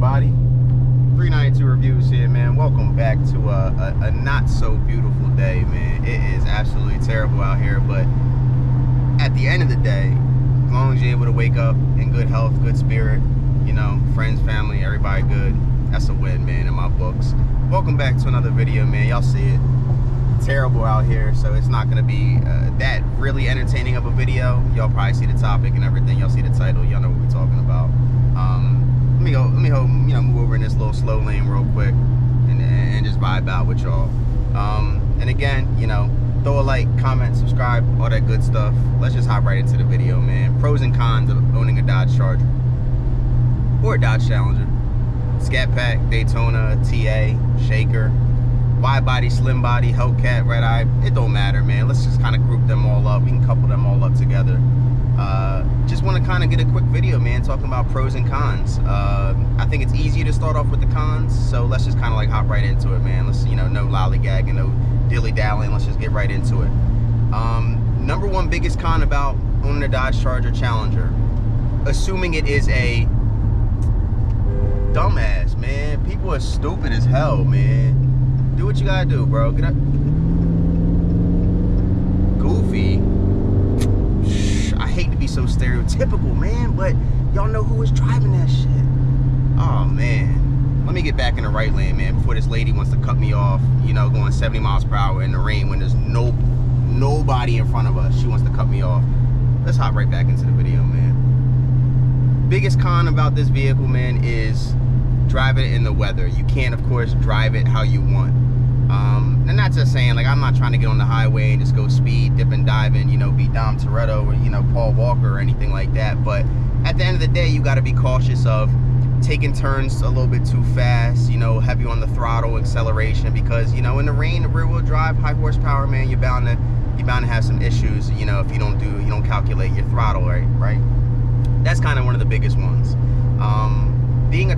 everybody? 392 Reviews here, man. Welcome back to a not so beautiful day, man. It is absolutely terrible out here, but at the end of the day, as long as you're able to wake up in good health, good spirit, you know, friends, family, everybody good, that's a win, man, in my books. Welcome back to another video, man. Y'all see it. Terrible out here, so it's not gonna be that really entertaining of a video. Y'all probably see the topic and everything. Y'all see the title. Y'all know what we're talking about. Let me move over in this little slow lane real quick and just vibe out with y'all. And again, you know, throw a like, comment, subscribe, all that good stuff. Let's just hop right into the video, man. Pros and cons of owning a Dodge Charger or a Dodge Challenger, Scat Pack, Daytona, TA, Shaker, wide body, slim body, Hellcat, red eye. It don't matter, man. Let's just kind of group them all up. We can couple them all up together. Just want to kind of get a quick video, man, talking about pros and cons. I think it's easier to start off with the cons, so let's just kind of like hop right into it, man. Let's, you know, no lollygagging, no dilly-dallying. Let's just get right into it. Number one biggest con about owning a Dodge Charger Challenger, assuming it is a dumbass, man. People are stupid as hell, man. Do what you gotta do, bro. Get up. Goofy. I hate to be so stereotypical, man, but y'all know who was driving that shit. Oh, man. Let me get back in the right lane, man, before this lady wants to cut me off, you know, going 70 miles per hour in the rain when there's nobody in front of us. She wants to cut me off. Let's hop right back into the video, man. Biggest con about this vehicle, man, is driving it in the weather. You can't, of course, drive it how you want. And not just saying, like, I'm not trying to get on the highway and just go speed, dip and dive and, you know, be Dom Toretto or, you know, Paul Walker or anything like that. But at the end of the day, you got to be cautious of taking turns a little bit too fast, you know, heavy on the throttle, acceleration, because, you know, in the rain, the rear wheel drive, high horsepower, man, you're bound to have some issues, you know, if you don't calculate your throttle right? That's kind of one of the biggest ones. Being a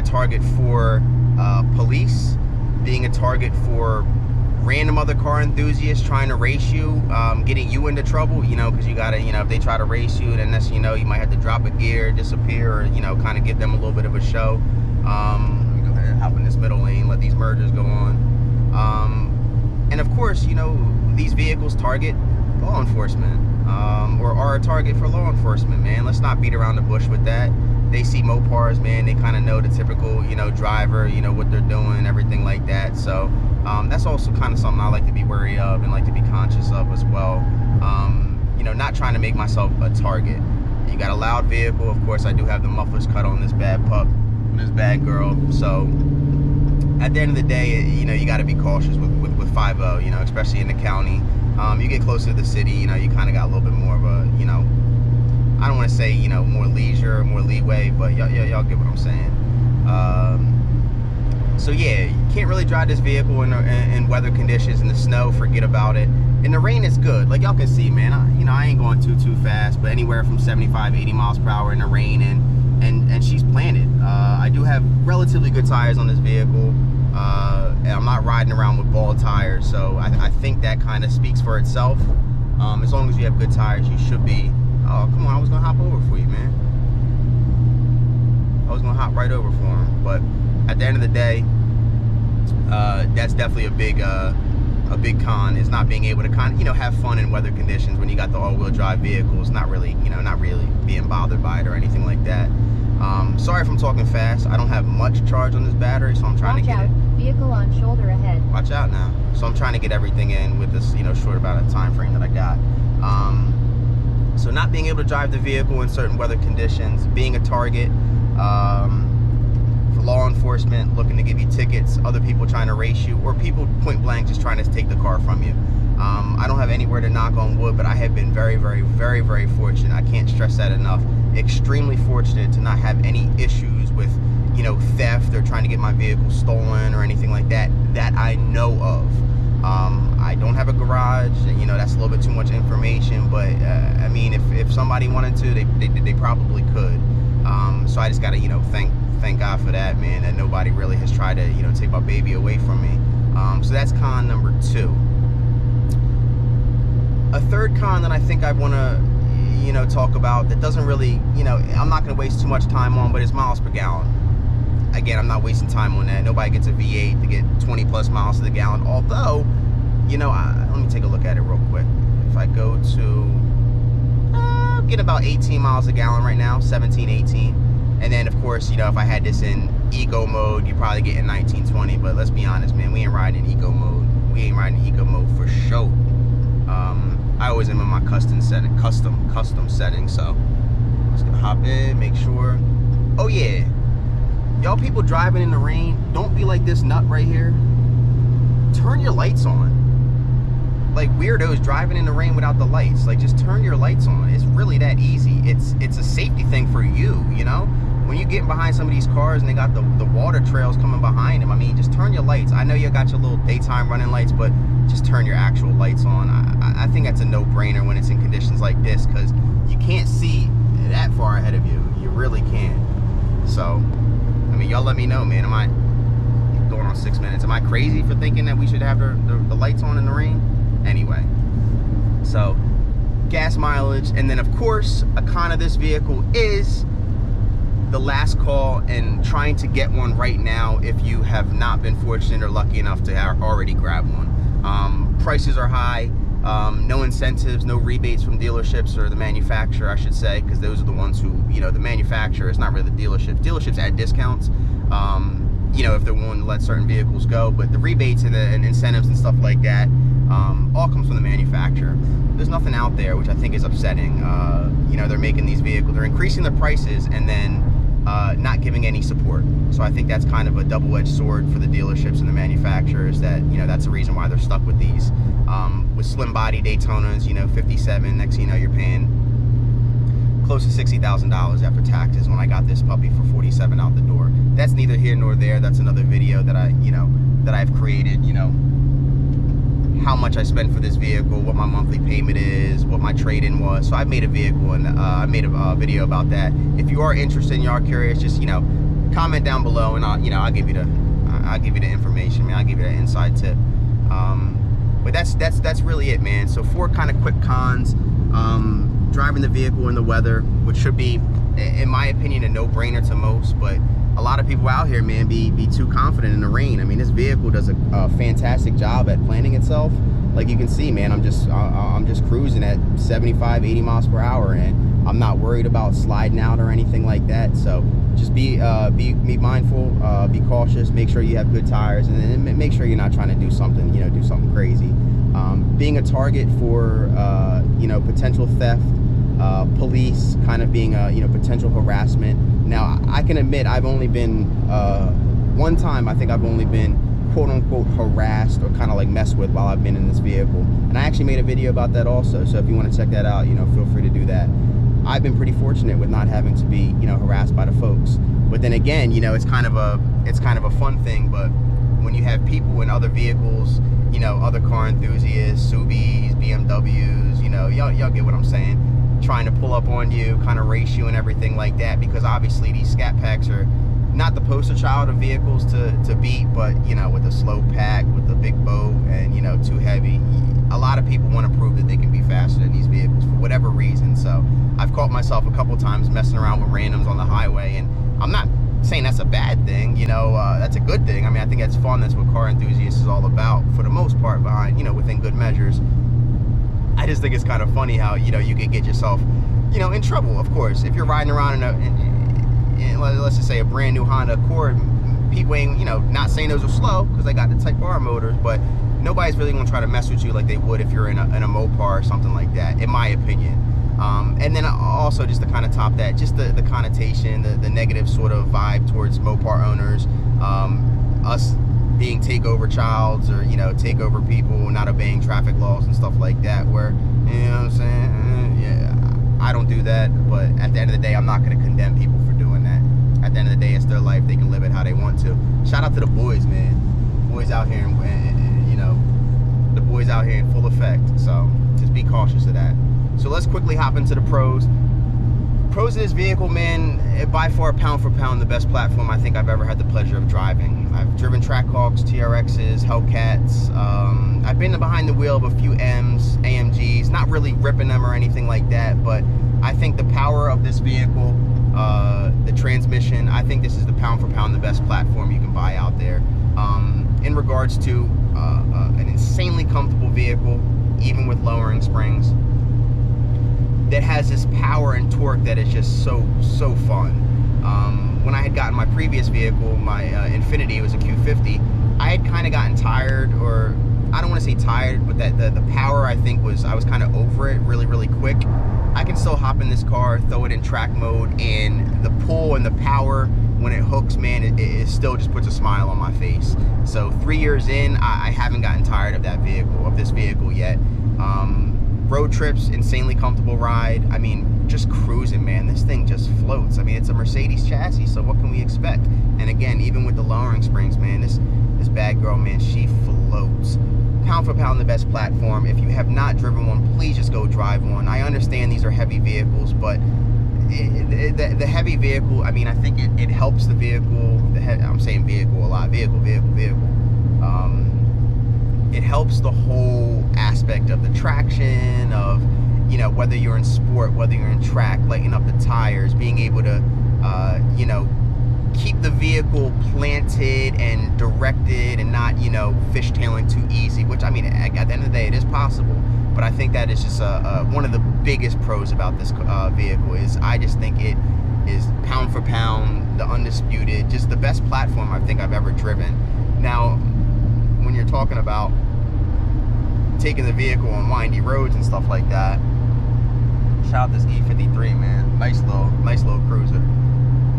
target for police, being a target for random other car enthusiasts trying to race you, getting you into trouble, you know, because you gotta, you know, if they try to race you, then that's, you know, you might have to drop a gear, disappear, or, you know, kind of give them a little bit of a show. Let me go ahead and hop in this middle lane, let these mergers go on. And of course, you know, these vehicles target law enforcement, or are a target for law enforcement, man. Let's not beat around the bush with that. They see Mopars, man, they kind of know the typical, you know, driver, you know, what they're doing, everything like that. So that's also kind of something I like to be wary of and like to be conscious of as well. You know, not trying to make myself a target. You got a loud vehicle. Of course, I do have the mufflers cut on this bad pup, this bad girl. So at the end of the day, you know, you got to be cautious with 5.0, you know, especially in the county. You get closer to the city, you know, you kind of got a little bit more of a, you know, I don't want to say, you know, more leisure or more leeway, but y'all get what I'm saying. So yeah, you can't really drive this vehicle in weather conditions. In the snow, forget about it. In the rain, it's good. Like y'all can see, man, I ain't going too fast, but anywhere from 75, 80 miles per hour in the rain, and she's planted. I do have relatively good tires on this vehicle. And I'm not riding around with bald tires, so I think that kind of speaks for itself. As long as you have good tires, you should be. Oh, come on, I was gonna hop over for you, man. I was gonna hop right over for him, but at the end of the day, that's definitely a big con, is not being able to kind of, you know, have fun in weather conditions when you got the all-wheel drive vehicles, not really being bothered by it or anything like that. Sorry if I'm talking fast. I don't have much charge on this battery, so I'm trying to get it. Vehicle on shoulder ahead. Watch out now. So I'm trying to get everything in with this, you know, short amount of time frame that I got. So not being able to drive the vehicle in certain weather conditions, being a target for law enforcement looking to give you tickets, other people trying to race you, or people point blank just trying to take the car from you. I don't have anywhere to knock on wood, but I have been very, very, very, very fortunate. I can't stress that enough. Extremely fortunate to not have any issues with, you know, theft or trying to get my vehicle stolen or anything like that I know of. I don't have a garage, and, you know, that's a little bit too much information, but I mean, if somebody wanted to, they probably could. So I just gotta, you know, thank God for that, man, that nobody really has tried to, you know, take my baby away from me. So that's con number 2. A third con that I think I want to, you know, talk about that doesn't really, you know, I'm not going to waste too much time on, but it's miles per gallon. Again, I'm not wasting time on that. Nobody gets a V8 to get 20 plus miles to the gallon. Although, you know, let me take a look at it real quick. If I go to, I'm getting about 18 miles a gallon right now, 17, 18. And then, of course, you know, if I had this in eco mode, you're probably getting 19, 20. But let's be honest, man, we ain't riding in eco mode. We ain't riding in eco mode for sure. I always am in my custom setting, so just gonna hop in, make sure. Oh yeah, y'all people driving in the rain, don't be like this nut right here. Turn your lights on. Like weirdos driving in the rain without the lights. Like, just turn your lights on. It's really that easy. It's a safety thing for you, you know? When you get behind some of these cars and they got the water trails coming behind them, I mean, just turn your lights. I know you got your little daytime running lights, but just turn your actual lights on. I think that's a no-brainer when it's in conditions like this, because you can't see that far ahead of you. You really can't. So, I mean, y'all let me know, man. Am I going on 6 minutes? Am I crazy for thinking that we should have the lights on in the rain? Anyway, so gas mileage, and then of course a con of this vehicle is the last call and trying to get one right now if you have not been fortunate or lucky enough to already grab one. Prices are high, no incentives, no rebates from dealerships or the manufacturer, I should say, because those are the ones who, you know, the manufacturer is not really the dealership. Dealerships add discounts, you know, if they're willing to let certain vehicles go, but the rebates and incentives and stuff like that all comes from the manufacturer. There's nothing out there, which I think is upsetting. You know, they're making these vehicles, they're increasing the prices and then not giving any support. So I think that's kind of a double-edged sword for the dealerships and the manufacturers, that, you know, that's the reason why they're stuck with these. With slim body Daytonas, you know, 57, next thing you know, you're paying close to $60,000 after taxes. When I got this puppy for 47 out the door. That's neither here nor there. That's another video that I've created, you know, how much I spent for this vehicle, what my monthly payment is, what my trade-in was. So I made a vehicle, and I made a video about that. If you are interested and you are curious, just, you know, comment down below, and I'll give you the information, man. I'll give you that inside tip. But that's really it, man. So 4 kind of quick cons. Driving the vehicle in the weather, which should be, in my opinion, a no-brainer to most, but a lot of people out here, man, be too confident in the rain. I mean, this vehicle does a fantastic job at planning itself. Like you can see, man, I'm just cruising at 75, 80 miles per hour, and I'm not worried about sliding out or anything like that. So just be mindful, be cautious, make sure you have good tires, and then make sure you're not trying to do something, you know, do something crazy. Being a target for, you know, potential theft, police, kind of being a, you know, potential harassment. Now, I can admit I've only been, one time I think I've only been quote unquote harassed or kind of like messed with while I've been in this vehicle. And I actually made a video about that also. So if you want to check that out, you know, feel free to do that. I've been pretty fortunate with not having to be, you know, harassed by the folks. But then again, you know, it's kind of a fun thing. But when you have people in other vehicles, you know, other car enthusiasts, Subis, BMWs, you know, y'all get what I'm saying, trying to pull up on you, kind of race you and everything like that, because obviously these Scat Packs are not the poster child of vehicles to beat, but, you know, with a slow pack, with a big boat, and, you know, too heavy, a lot of people want to prove that they can be faster than these vehicles for whatever reason. So I've caught myself a couple times messing around with randoms on the highway, and I'm not saying that's a bad thing, you know, that's a good thing. I mean, I think that's fun. That's what car enthusiasts is all about, for the most part, behind, you know, within good measures. I just think it's kind of funny how, you know, you can get yourself, you know, in trouble, of course. If you're riding around in let's just say a brand new Honda Accord, people ain't, you know, not saying those are slow because they got the Type R motors, but nobody's really gonna try to mess with you like they would if you're in a Mopar or something like that, in my opinion. And then also, just to kind of top that, just the connotation, the negative sort of vibe towards Mopar owners, us being takeover childs, or, you know, takeover people, not obeying traffic laws and stuff like that, where, you know what I'm saying, yeah, I don't do that. But at the end of the day, I'm not going to condemn people for doing that. At the end of the day, it's their life. They can live it how they want to. Shout out to the boys, man. Boys out here, and you know, the boys out here in full effect. So just be cautious of that. So let's quickly hop into the pros. Pros of this vehicle, man, by far, pound for pound, the best platform I think I've ever had the pleasure of driving. I've driven Trackhawks, TRXs, Hellcats. I've been behind the wheel of a few AMGs, not really ripping them or anything like that, but I think the power of this vehicle, the transmission, I think this is the pound for pound, the best platform you can buy out there. In regards to an insanely comfortable vehicle, even with lowering springs, that has this power and torque that is just so fun. When I had gotten my previous vehicle, my Infiniti, it was a Q50, I had kind of gotten tired, or I don't want to say tired, but that the power, I think, I was kind of over it really quick. I can still hop in this car, throw it in track mode, and the pull and the power when it hooks, man, it still just puts a smile on my face. So 3 years in, I haven't gotten tired of this vehicle yet. Road trips, insanely comfortable ride. I mean, just cruising, man. This thing just floats. I mean, it's a Mercedes chassis, so what can we expect? And again, even with the lowering springs, man, this bad girl, man, she floats. Pound for pound, the best platform. If you have not driven one, please just go drive one. I understand these are heavy vehicles, but the heavy vehicle, I mean, I think it helps the vehicle. I'm saying vehicle a lot. Vehicle. It helps the whole aspect of the traction, of, you know, whether you're in sport, whether you're in track, lighting up the tires, being able to, you know, keep the vehicle planted and directed and not, you know, fishtailing too easy, which, I mean, at the end of the day, it is possible. But I think that is just one of the biggest pros about this vehicle. Is I just think it is pound for pound, the undisputed, just the best platform I think I've ever driven. Now, when you're talking about taking the vehicle on windy roads and stuff like that, shout out this E53, man. Nice little cruiser.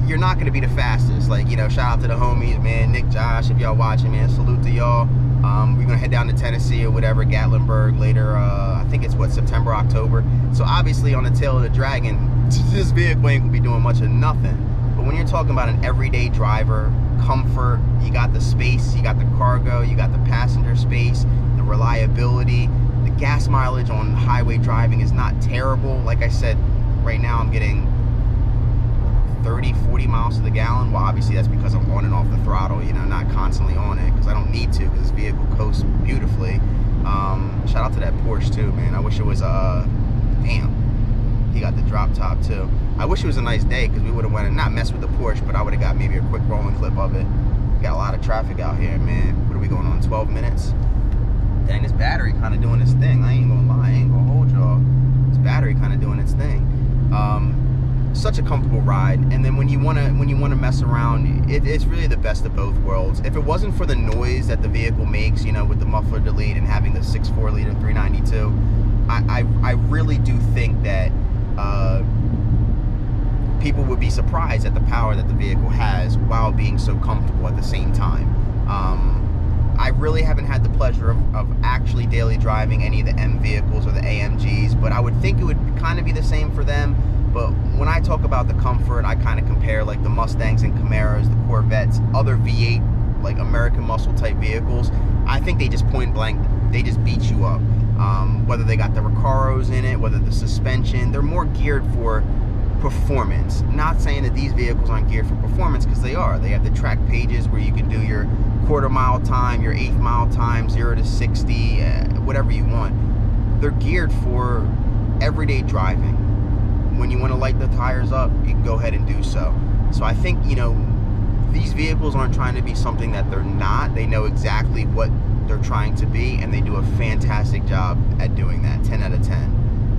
You're not going to be the fastest. Like, you know, shout out to the homies, man. Nick, Josh, if y'all watching, man, salute to y'all. We're going to head down to Tennessee or whatever, Gatlinburg later. I think it's, what, September, October. So obviously on the tail of the dragon, this vehicle ain't going to be doing much of nothing. But when you're talking about an everyday driver, comfort, you got the space, you got the cargo, you got the passenger space, the reliability, the gas mileage on highway driving is not terrible. Like I said, right now I'm getting 30-40 miles to the gallon. Well, obviously that's because I'm on and off the throttle, you know, not constantly on it, because I don't need to, because this vehicle coasts beautifully. Shout out to that Porsche too, man. I wish it was damn, he got the drop top too. I wish it was a nice day, because we would have went and not messed with the Porsche, but I would have got maybe a quick rolling clip of it. Got a lot of traffic out here, man. What are we going on, 12 minutes? Dang, this battery kind of doing its thing. I ain't gonna lie, I ain't gonna hold y'all. This battery kind of doing its thing. Such a comfortable ride, and then when you wanna mess around, it's really the best of both worlds. If it wasn't for the noise that the vehicle makes, you know, with the muffler delete and having the 6.4 liter 392, I really do think that people would be surprised at the power that the vehicle has while being so comfortable at the same time. I really haven't had the pleasure of actually daily driving any of the M vehicles or the AMGs, but I would think it would kind of be the same for them. But when I talk about the comfort, I kind of compare like the Mustangs and Camaros, the Corvettes, other V8, like American muscle type vehicles. I think they just point blank, they just beat you up. Whether they got the Recaros in it, whether the suspension, they're more geared for performance. Not saying that these vehicles aren't geared for performance, because they are. They have the track pages where you can do your quarter mile time, your 1/8 mile time, 0 to 60, whatever you want. They're geared for everyday driving. When you want to light the tires up, you can go ahead and do so. So I think, you know, these vehicles aren't trying to be something that they're not. They know exactly what they're trying to be, and they do a fantastic job at doing that. 10 out of 10.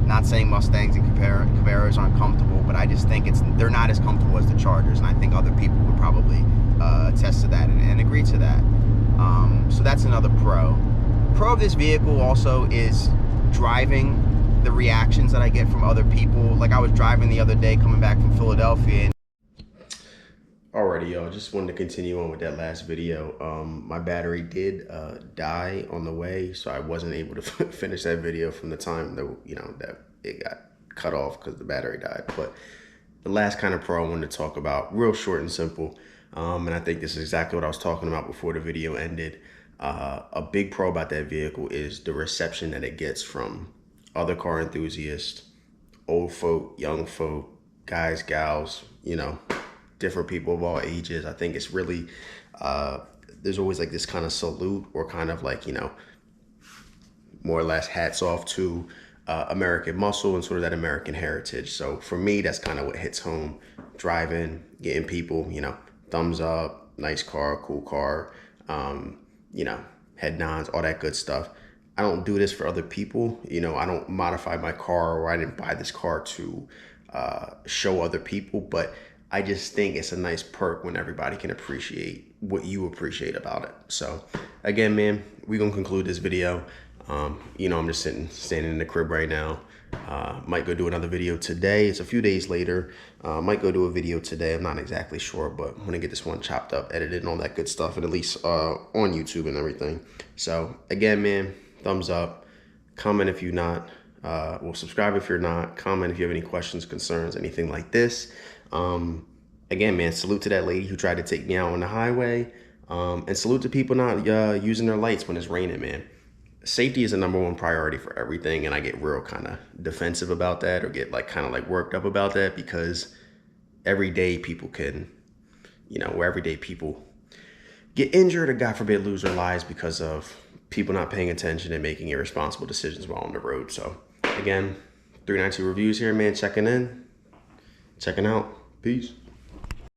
Not saying Mustangs and Camaros aren't comfortable, but I just think they're not as comfortable as the Chargers, and I think other people would probably attest to that and agree to that. So that's another pro. Pro of this vehicle also is driving, the reactions that I get from other people. Like, I was driving the other day coming back from Philadelphia, and alrighty, y'all, just wanted to continue on with that last video. My battery did die on the way, so I wasn't able to finish that video from the time that, you know, that it got cut off because the battery died. But the last kind of pro I wanted to talk about, real short and simple, and I think this is exactly what I was talking about before the video ended. A big pro about that vehicle is the reception that it gets from other car enthusiasts, old folk, young folk, guys, gals, you know, different people of all ages. I think it's really, there's always like this kind of salute or kind of like, you know, more or less hats off to American muscle and sort of that American heritage. So for me, that's kind of what hits home. Driving, getting people, you know, thumbs up, nice car, cool car, you know, head nods, all that good stuff. I don't do this for other people. You know, I don't modify my car, or I didn't buy this car to show other people, but I just think it's a nice perk when everybody can appreciate what you appreciate about it. So again, man, we're gonna conclude this video. You know, I'm just standing in the crib right now. Might go do another video today. It's a few days later. Might go do a video today. I'm not exactly sure, but I'm gonna get this one chopped up, edited, and all that good stuff, and at least on YouTube and everything. So again, man, thumbs up. Comment if you're not. Well, subscribe if you're not. Comment if you have any questions, concerns, anything like this. Again, man, salute to that lady who tried to take me out on the highway. And salute to people not using their lights when it's raining, man. Safety is the #1 priority for everything, and I get real kind of defensive about that, or get like kind of like worked up about that, because every day people can, you know, where every day people get injured or God forbid lose their lives because of people not paying attention and making irresponsible decisions while on the road. So again, 392 Reviews here, man, checking out. Peace.